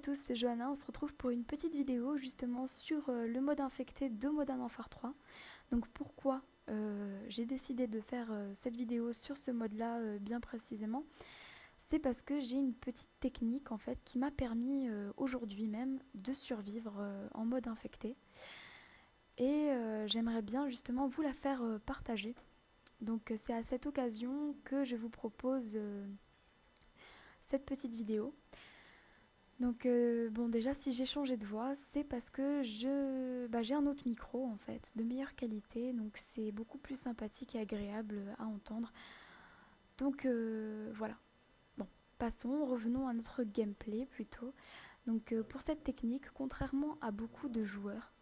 tous, c'est Johanna, on se retrouve pour une petite vidéo justement sur le mode infecté de Modern Warfare 3. Donc pourquoi j'ai décidé de faire cette vidéo sur ce mode-là bien précisément, c'est parce que j'ai une petite technique en fait qui m'a permis aujourd'hui même de survivre en mode infecté. Et j'aimerais bien justement vous la faire partager. Donc c'est à cette occasion que je vous propose cette petite vidéo. Donc bon, déjà si j'ai changé de voix, c'est parce que j'ai un autre micro en fait, de meilleure qualité, donc c'est beaucoup plus sympathique et agréable à entendre. Donc voilà. Bon, passons, revenons à notre gameplay plutôt. Donc pour cette technique, contrairement à beaucoup de joueurs,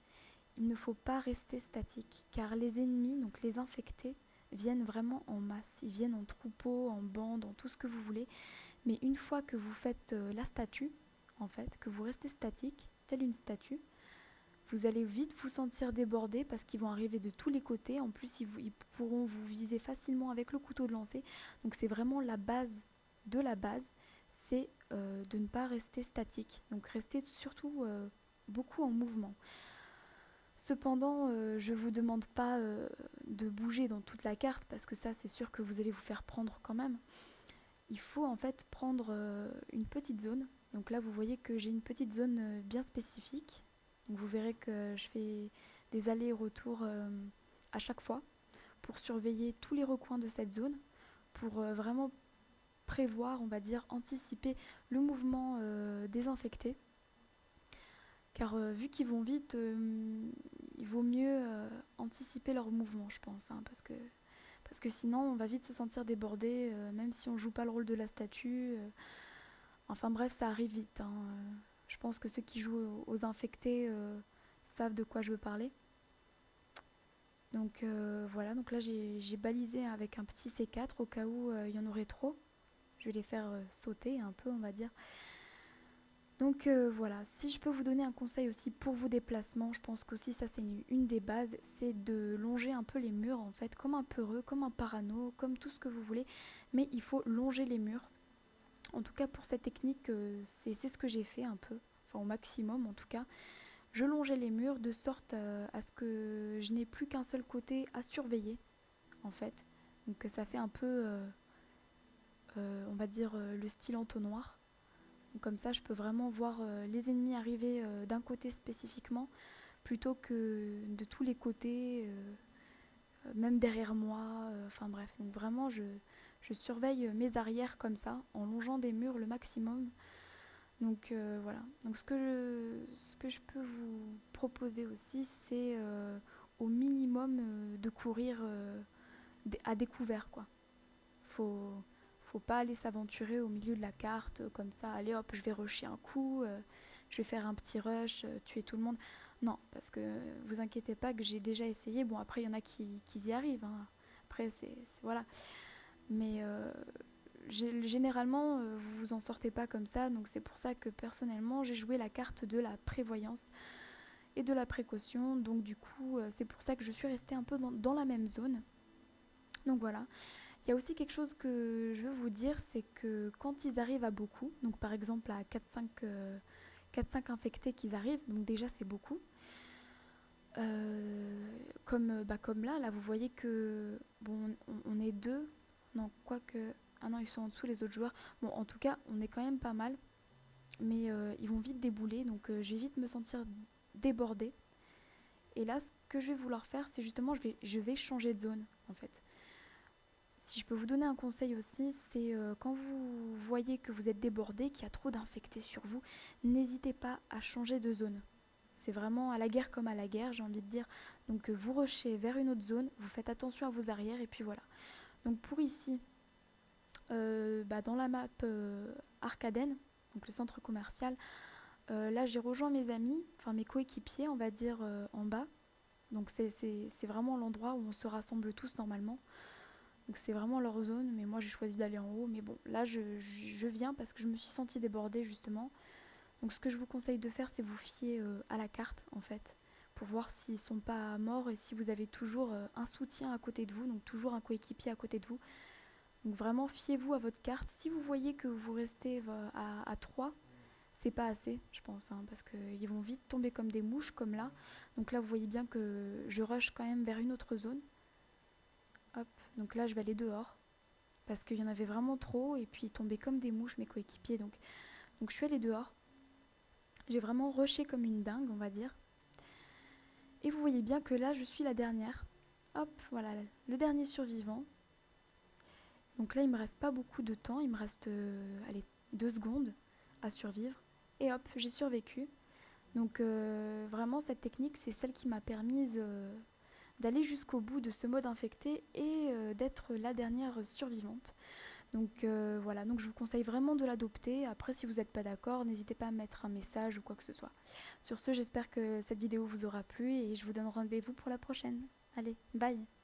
il ne faut pas rester statique, car les ennemis, donc les infectés, viennent vraiment en masse. Ils viennent en troupeau, en bande, en tout ce que vous voulez. Mais une fois que vous faites la statue, en fait, que vous restez statique, telle une statue, vous allez vite vous sentir débordé parce qu'ils vont arriver de tous les côtés. En plus, ils pourront vous viser facilement avec le couteau de lancer. Donc c'est vraiment la base de la base, c'est de ne pas rester statique. Donc rester surtout beaucoup en mouvement. Cependant, je ne vous demande pas de bouger dans toute la carte parce que ça, c'est sûr que vous allez vous faire prendre quand même. Il faut en fait prendre une petite zone. Donc là, vous voyez que j'ai une petite zone bien spécifique. Donc vous verrez que je fais des allers et retours à chaque fois pour surveiller tous les recoins de cette zone, pour vraiment prévoir, on va dire, anticiper le mouvement des infectés. Car vu qu'ils vont vite, il vaut mieux anticiper leur mouvement, je pense, hein, parce que sinon on va vite se sentir débordé, même si on joue pas le rôle de la statue. Enfin bref, ça arrive vite, hein. Je pense que ceux qui jouent aux infectés savent de quoi je veux parler. Donc voilà, donc là j'ai balisé avec un petit C4 au cas où il y en aurait trop. Je vais les faire sauter un peu, on va dire. Donc voilà, si je peux vous donner un conseil aussi pour vos déplacements, je pense qu'aussi ça c'est une des bases, c'est de longer un peu les murs en fait, comme un peureux, comme un parano, comme tout ce que vous voulez, mais il faut longer les murs. En tout cas pour cette technique, c'est ce que j'ai fait un peu, enfin au maximum en tout cas. Je longeais les murs de sorte à ce que je n'ai plus qu'un seul côté à surveiller en fait. Donc ça fait un peu, on va dire, le style entonnoir. Donc, comme ça je peux vraiment voir les ennemis arriver d'un côté spécifiquement plutôt que de tous les côtés, même derrière moi, enfin bref. Donc vraiment je surveille mes arrières comme ça en longeant des murs le maximum. Donc voilà. Donc ce que je peux vous proposer aussi, c'est au minimum de courir à découvert, quoi. Faut, faut pas aller s'aventurer au milieu de la carte comme ça. Allez hop, je vais rusher un coup, je vais faire un petit rush, tuer tout le monde. Non, parce que vous inquiétez pas que j'ai déjà essayé. Bon, après, il y en a qui y arrivent, hein. Après, voilà. Mais généralement, vous vous en sortez pas comme ça. Donc, c'est pour ça que personnellement, j'ai joué la carte de la prévoyance et de la précaution. Donc, du coup, c'est pour ça que je suis restée un peu dans la même zone. Donc, voilà. Il y a aussi quelque chose que je veux vous dire, c'est que quand ils arrivent à beaucoup, donc par exemple à 4-5 infectés qu'ils arrivent, donc déjà c'est beaucoup. Comme là, vous voyez que bon, on est deux. Non, quoique. Ah non, ils sont en dessous les autres joueurs. Bon, en tout cas, on est quand même pas mal. Mais ils vont vite débouler, donc je vais vite me sentir débordée. Et là, ce que je vais vouloir faire, c'est justement, je vais changer de zone, en fait. Si je peux vous donner un conseil aussi, c'est quand vous voyez que vous êtes débordé, qu'il y a trop d'infectés sur vous, n'hésitez pas à changer de zone. C'est vraiment à la guerre comme à la guerre, j'ai envie de dire. Donc vous rushez vers une autre zone, vous faites attention à vos arrières et puis voilà. Donc pour ici, dans la map Arcaden, donc le centre commercial, là j'ai rejoint mes amis, enfin mes coéquipiers on va dire en bas. Donc c'est vraiment l'endroit où on se rassemble tous normalement. Donc c'est vraiment leur zone, mais moi j'ai choisi d'aller en haut. Mais bon, là je viens parce que je me suis sentie débordée justement. Donc ce que je vous conseille de faire, c'est vous fier à la carte en fait, pour voir s'ils sont pas morts et si vous avez toujours un soutien à côté de vous, donc toujours un coéquipier à côté de vous. Donc vraiment fiez-vous à votre carte. Si vous voyez que vous restez à 3, c'est pas assez, je pense, hein, parce qu'ils vont vite tomber comme des mouches, comme là. Donc là, vous voyez bien que je rush quand même vers une autre zone. Hop, donc là, je vais aller dehors, parce qu'il y en avait vraiment trop, et puis ils tombaient comme des mouches, mes coéquipiers. Donc je suis allée dehors. J'ai vraiment rushé comme une dingue, on va dire. Et vous voyez bien que là, je suis la dernière. Hop, voilà, le dernier survivant. Donc là, il me reste pas beaucoup de temps, il me reste allez, 2 secondes à survivre. Et hop, j'ai survécu. Donc vraiment, cette technique, c'est celle qui m'a permise d'aller jusqu'au bout de ce mode infecté et d'être la dernière survivante. Donc voilà, donc je vous conseille vraiment de l'adopter. Après, si vous n'êtes pas d'accord, n'hésitez pas à mettre un message ou quoi que ce soit. Sur ce, j'espère que cette vidéo vous aura plu et je vous donne rendez-vous pour la prochaine. Allez, bye!